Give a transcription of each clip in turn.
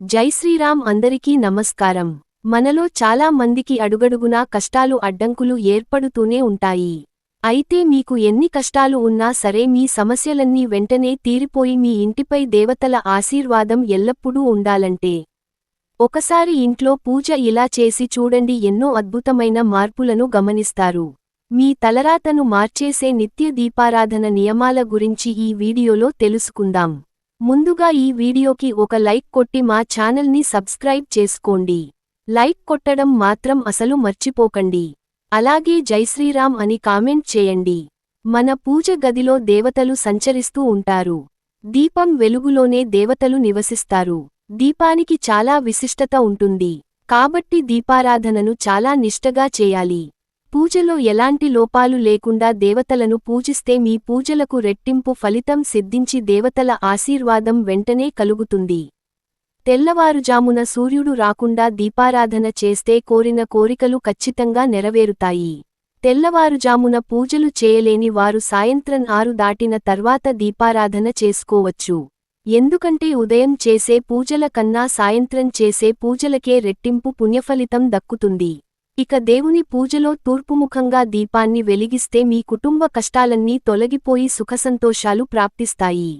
జై శ్రీరామ్. అందరికీ నమస్కారం. మనలో చాలా మందికి అడుగడుగునా కష్టాలు అడ్డంకులు ఏర్పడుతూనే ఉంటాయి. అయితే మీకు ఎన్ని కష్టాలు ఉన్నా సరే మీ సమస్యలన్నీ వెంటనే తీరిపోయి మీ ఇంటిపై దేవతల ఆశీర్వాదం ఎల్లప్పుడూ ఉండాలంటే ఒకసారి ఇంట్లో పూజ ఇలా చేసి చూడండి, ఎన్నో అద్భుతమైన మార్పులను గమనిస్తారు. మీ తలరాతను మార్చేసే నిత్య దీపారాధన నియమాల గురించి ఈ వీడియోలో తెలుసుకుందాం. ముందుగా ఈ వీడియోకి ఒక లైక్ కొట్టి మా ఛానల్ని సబ్స్క్రైబ్ చేసుకోండి. లైక్ కొట్టడం మాత్రం అసలు మర్చిపోకండి. అలాగే జై శ్రీరామ్ అని కామెంట్ చేయండి. మన పూజ గదిలో దేవతలు సంచరిస్తూ ఉంటారు. దీపం వెలుగులోనే దేవతలు నివసిస్తారు. దీపానికి చాలా విశిష్టత ఉంటుంది. కాబట్టి దీపారాధనను చాలా నిష్టగా చేయాలి. పూజలో ఎలాంటి లోపాలు లేకుండా దేవతలను పూజిస్తే మీ పూజలకు రెట్టింపు ఫలితం సిద్ధించి దేవతల ఆశీర్వాదం వెంటనే కలుగుతుంది. తెల్లవారుజామున సూర్యుడు రాకుండా దీపారాధన చేస్తే కోరిన కోరికలు ఖచ్చితంగా నెరవేరుతాయి. తెల్లవారుజామున పూజలు చేయలేని వారు సాయంత్రం 6 దాటిన తర్వాత దీపారాధన చేసుకోవచ్చు. ఎందుకంటే ఉదయం చేసే పూజల కన్నా సాయంత్రం చేసే పూజలకే రెట్టింపు పుణ్యఫలితం దక్కుతుంది. ఇక దేవుని పూజలో తూర్పుముఖంగా దీపాన్ని వెలిగిస్తే మీ కుటుంబ కష్టాలన్నీ తొలగిపోయి సుఖసంతోషాలు ప్రాప్తిస్తాయి.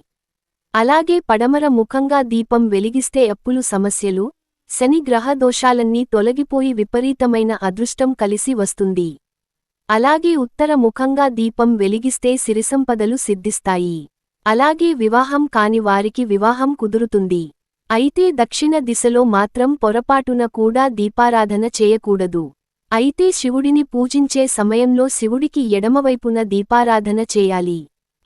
అలాగే పడమర ముఖంగా దీపం వెలిగిస్తే అప్పులు సమస్యలు, శని గ్రహ దోషాలన్నీ తొలగిపోయి విపరీతమైన అదృష్టం కలిసి వస్తుంది. అలాగే ఉత్తర ముఖంగా దీపం వెలిగిస్తే సిరిసంపదలు సిద్ధిస్తాయి. అలాగే వివాహం కాని వారికి వివాహం కుదురుతుంది. అయితే దక్షిణ దిశలో మాత్రం పొరపాటున కూడా దీపారాధన చేయకూడదు. అయితే శివుడిని పూజించే సమయంలో శివుడికి ఎడమవైపున దీపారాధన చేయాలి.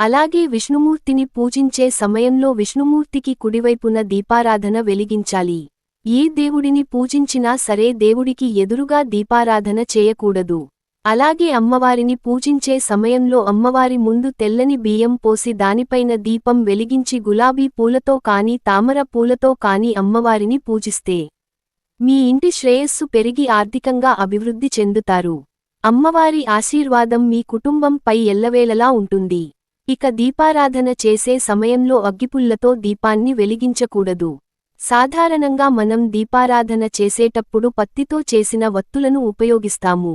అలాగే విష్ణుమూర్తిని పూజించే సమయంలో విష్ణుమూర్తికి కుడివైపున దీపారాధన వెలిగించాలి. ఏ దేవుడిని పూజించినా సరే దేవుడికి ఎదురుగా దీపారాధన చేయకూడదు. అలాగే అమ్మవారిని పూజించే సమయంలో అమ్మవారి ముందు తెల్లని బియ్యం పోసి దానిపైన దీపం వెలిగించి గులాబీ పూలతో కానీ తామర పూలతో కానీ అమ్మవారిని పూజిస్తే మీ ఇంటి శ్రేయస్సు పెరిగి ఆర్థికంగా అభివృద్ధి చెందుతారు. అమ్మవారి ఆశీర్వాదం మీ కుటుంబంపై ఎల్లవేళలా ఉంటుంది. ఇక దీపారాధన చేసే సమయంలో అగ్గిపుల్లతో దీపాన్ని వెలిగించకూడదు. సాధారణంగా మనం దీపారాధన చేసేటప్పుడు పత్తితో చేసిన వత్తులను ఉపయోగిస్తాము.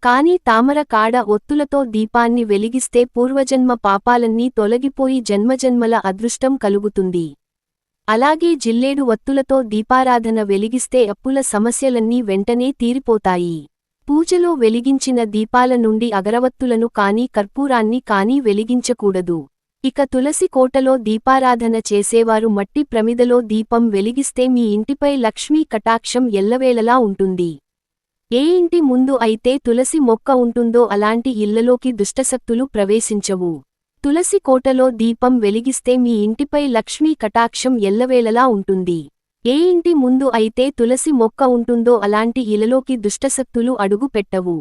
కానీ తామర కాడ ఒత్తులతో దీపాన్ని వెలిగిస్తే పూర్వజన్మ పాపాలన్నీ తొలగిపోయి జన్మజన్మల అదృష్టం కలుగుతుంది. అలాగే జిల్లేడు వత్తులతో దీపారాధన వెలిగిస్తే అప్పుల సమస్యలన్నీ వెంటనే తీరిపోతాయి. పూజలో వెలిగించిన దీపాల నుండి అగరవత్తులను కానీ కర్పూరాన్ని కానీ వెలిగించకూడదు. ఇక తులసి కోటలో దీపారాధన చేసేవారు మట్టి ప్రమిదలో దీపం వెలిగిస్తే మీ ఇంటిపై లక్ష్మీ కటాక్షం ఎల్లవేళలా ఉంటుంది. ఏ ఇంటి ముందు అయితే తులసి మొక్క ఉంటుందో అలాంటి ఇళ్లలోకి దుష్టశక్తులు ప్రవేశించవు. తులసి కోటలో దీపం వెలిగిస్తే మీ ఇంటిపై లక్ష్మీ కటాక్షం ఎల్లవేళలా ఉంటుంది. ఏ ఇంటి ముందు అయితే తులసి మొక్క ఉంటుందో అలాంటి ఇళ్లలోకి దుష్టశక్తులు అడుగు పెట్టవు.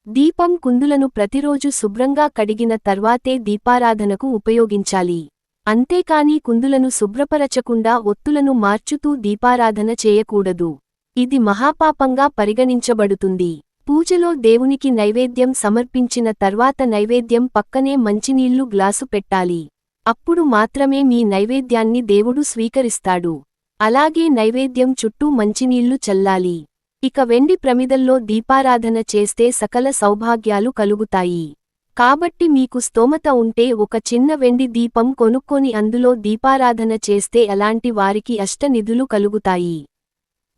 దీపం కుందులను ప్రతిరోజు శుభ్రంగా కడిగిన తర్వాతే దీపారాధనకు ఉపయోగించాలి. అంతేకాని కుందులను శుభ్రపరచకుండా ఒత్తులను మార్చుతూ దీపారాధన చేయకూడదు. ఇది మహాపాపంగా పరిగణించబడుతుంది. పూజలో దేవునికి నైవేద్యం సమర్పించిన తర్వాత నైవేద్యం పక్కనే మంచినీళ్లు గ్లాసు పెట్టాలి. అప్పుడు మాత్రమే మీ నైవేద్యాన్ని దేవుడు స్వీకరిస్తాడు. అలాగే నైవేద్యం చుట్టూ మంచినీళ్లు చల్లాలి. ఇక వెండి ప్రమిదల్లో దీపారాధన చేస్తే సకల సౌభాగ్యాలు కలుగుతాయి. కాబట్టి మీకు స్తోమత ఉంటే ఒక చిన్న వెండి దీపం కొనుక్కొని అందులో దీపారాధన చేస్తే అలాంటి వారికి అష్టనిధులు కలుగుతాయి.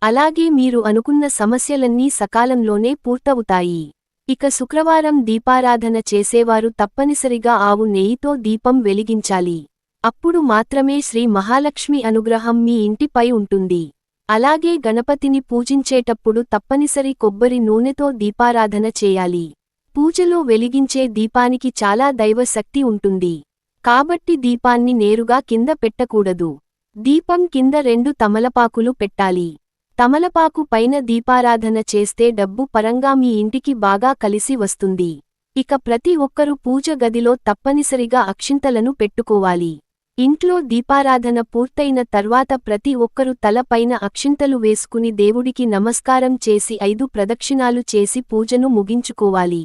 అలాగే మీరు అనుకున్న సమస్యలన్నీ సకాలంలోనే పూర్తవుతాయి. ఇక శుక్రవారం దీపారాధన చేసేవారు తప్పనిసరిగా ఆవు నెయ్యితో దీపం వెలిగించాలి. అప్పుడు మాత్రమే శ్రీ మహాలక్ష్మి అనుగ్రహం మీ ఇంటిపై ఉంటుంది. అలాగే గణపతిని పూజించేటప్పుడు తప్పనిసరి కొబ్బరి నూనెతో దీపారాధన చేయాలి. పూజలో వెలిగించే దీపానికి చాలా దైవ శక్తి ఉంటుంది. కాబట్టి దీపాన్ని నేరుగా కింద పెట్టకూడదు. దీపం కింద 2 తమలపాకులు పెట్టాలి. తమలపాకు పైన దీపారాధన చేస్తే డబ్బు పరంగా మీ ఇంటికి బాగా కలిసి వస్తుంది. ఇక ప్రతి ఒక్కరూ పూజ గదిలో తప్పనిసరిగా అక్షింతలను పెట్టుకోవాలి. ఇంట్లో దీపారాధన పూర్తయిన తర్వాత ప్రతి ఒక్కరూ తల పైన అక్షింతలు వేసుకుని దేవుడికి నమస్కారం చేసి 5 ప్రదక్షిణాలు చేసి పూజను ముగించుకోవాలి.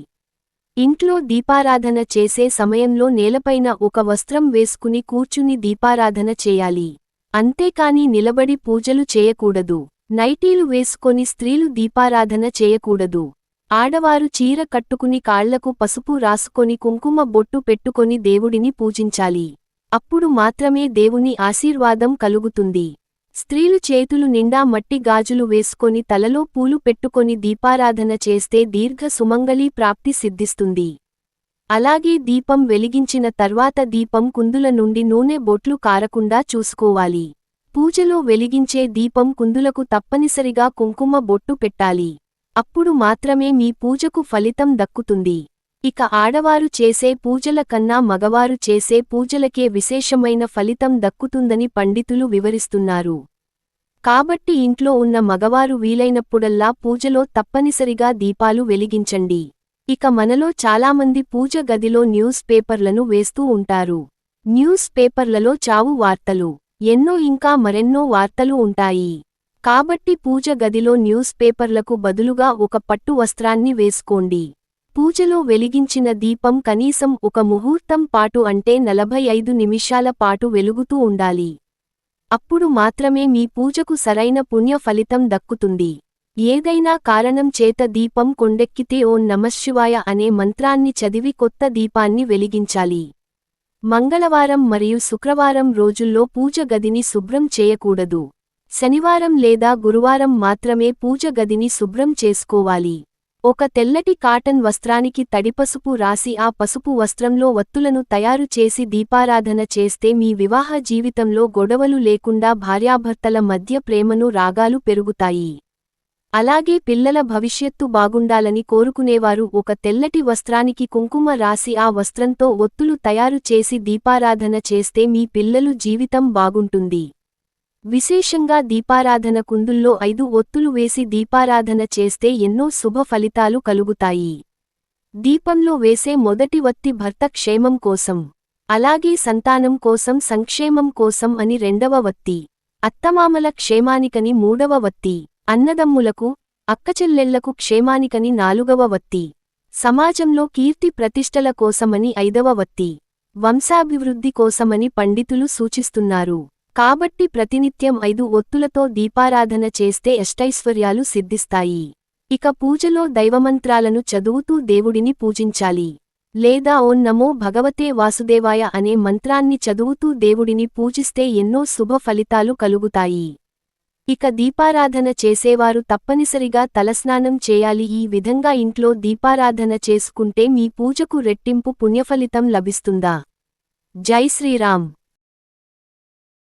ఇంట్లో దీపారాధన చేసే సమయంలో నేలపైన ఒక వస్త్రం వేసుకుని కూర్చుని దీపారాధన చేయాలి. అంతేకాని నిలబడి పూజలు చేయకూడదు. నైటీలు వేసుకొని స్త్రీలు దీపారాధన చేయకూడదు. ఆడవారు చీర కట్టుకుని కాళ్లకు పసుపు రాసుకొని కుంకుమ బొట్టు పెట్టుకొని దేవుడిని పూజించాలి. అప్పుడు మాత్రమే దేవుని ఆశీర్వాదం కలుగుతుంది. స్త్రీలు చేతులు నిండా మట్టి గాజులు వేసుకొని తలలో పూలు పెట్టుకొని దీపారాధన చేస్తే దీర్ఘ సుమంగళీ ప్రాప్తి సిద్ధిస్తుంది. అలాగే దీపం వెలిగించిన తర్వాత దీపం కుందుల నుండి నూనె బొట్లు కారకుండా చూసుకోవాలి. పూజలో వెలిగించే దీపం కుందులకు తప్పనిసరిగా కుంకుమ బొట్టు పెట్టాలి. అప్పుడు మాత్రమే మీ పూజకు ఫలితం దక్కుతుంది. ఇక ఆడవారు చేసే పూజల కన్నా మగవారు చేసే పూజలకే విశేషమైన ఫలితం దక్కుతుందని పండితులు వివరిస్తున్నారు. కాబట్టి ఇంట్లో ఉన్న మగవారు వీలైనప్పుడల్లా పూజలో తప్పనిసరిగా దీపాలు వెలిగించండి. ఇక మనలో చాలామంది పూజ గదిలో న్యూస్ పేపర్లను వేస్తూ ఉంటారు. న్యూస్ పేపర్లలో చావు వార్తలు, ఎన్నో ఇంకా మరెన్నో వార్తలు ఉంటాయి. కాబట్టి పూజ గదిలో న్యూస్ పేపర్లకు బదులుగా ఒక పట్టు వస్త్రాన్ని వేసుకోండి. పూజలో వెలిగించిన దీపం కనీసం ఒక ముహూర్తం పాటు అంటే 45 నిమిషాల పాటు వెలుగుతూ ఉండాలి. అప్పుడు మాత్రమే మీ పూజకు సరైన పుణ్య ఫలితం దక్కుతుంది. ఏదైనా కారణం చేత దీపం కొండెక్కితే ఓం నమఃశివాయ అనే మంత్రాన్ని చదివి కొత్త దీపాన్ని వెలిగించాలి. మంగళవారం మరియు శుక్రవారం రోజుల్లో పూజ గదిని శుభ్రం చేయకూడదు. శనివారం లేదా గురువారం మాత్రమే పూజ గదిని శుభ్రం చేసుకోవాలి. ఒక తెల్లటి కాటన్ వస్త్రానికి తడిపసుపు రాసి ఆ పసుపు వస్త్రంలో వత్తులను తయారు చేసి దీపారాధన చేస్తే మీ వివాహ జీవితంలో గొడవలు లేకుండా భార్యాభర్తల మధ్య ప్రేమను రాగాలు పెరుగుతాయి. అలాగే పిల్లల భవిష్యత్తు బాగుండాలని కోరుకునేవారు ఒక తెల్లటి వస్త్రానికి కుంకుమ రాసి ఆ వస్త్రంతో ఒత్తులు తయారు చేసి దీపారాధన చేస్తే మీ పిల్లలు జీవితం బాగుంటుంది. విశేషంగా దీపారాధన కుందుల్లో 5 ఒత్తులు వేసి దీపారాధన చేస్తే ఎన్నో శుభ ఫలితాలు కలుగుతాయి. దీపంలో వేసే మొదటి వత్తి భర్త క్షేమం కోసం, అలాగే సంతానం కోసం సంక్షేమం కోసం అని 2వ వత్తి, అత్తమామల క్షేమానికని 3వ వత్తి, అన్నదమ్ములకు, అక్కచెల్లెళ్లకు క్షేమానికని 4వ వత్తి, సమాజంలో కీర్తి ప్రతిష్టల కోసమని 5వ వత్తి, వంశాభివృద్ధి కోసమని పండితులు సూచిస్తున్నారు. కాబట్టి ప్రతినిత్యం 5 ఒత్తులతో దీపారాధన చేస్తే అష్టైశ్వర్యాలు సిద్ధిస్తాయి. ఇక పూజలో దైవమంత్రాలను చదువుతూ దేవుడిని పూజించాలి. లేదా ఓం నమో భగవతే వాసుదేవాయ అనే మంత్రాన్ని చదువుతూ దేవుడిని పూజిస్తే ఎన్నో శుభ ఫలితాలు కలుగుతాయి. ఇక దీపారాధన చేసేవారు తప్పనిసరిగా తలస్నానం చేయాలి. ఈ విధంగా ఇంట్లో దీపారాధన చేసుకుంటే మీ పూజకు రెట్టింపు పుణ్యఫలితం లభిస్తుందా? జై శ్రీరామ్.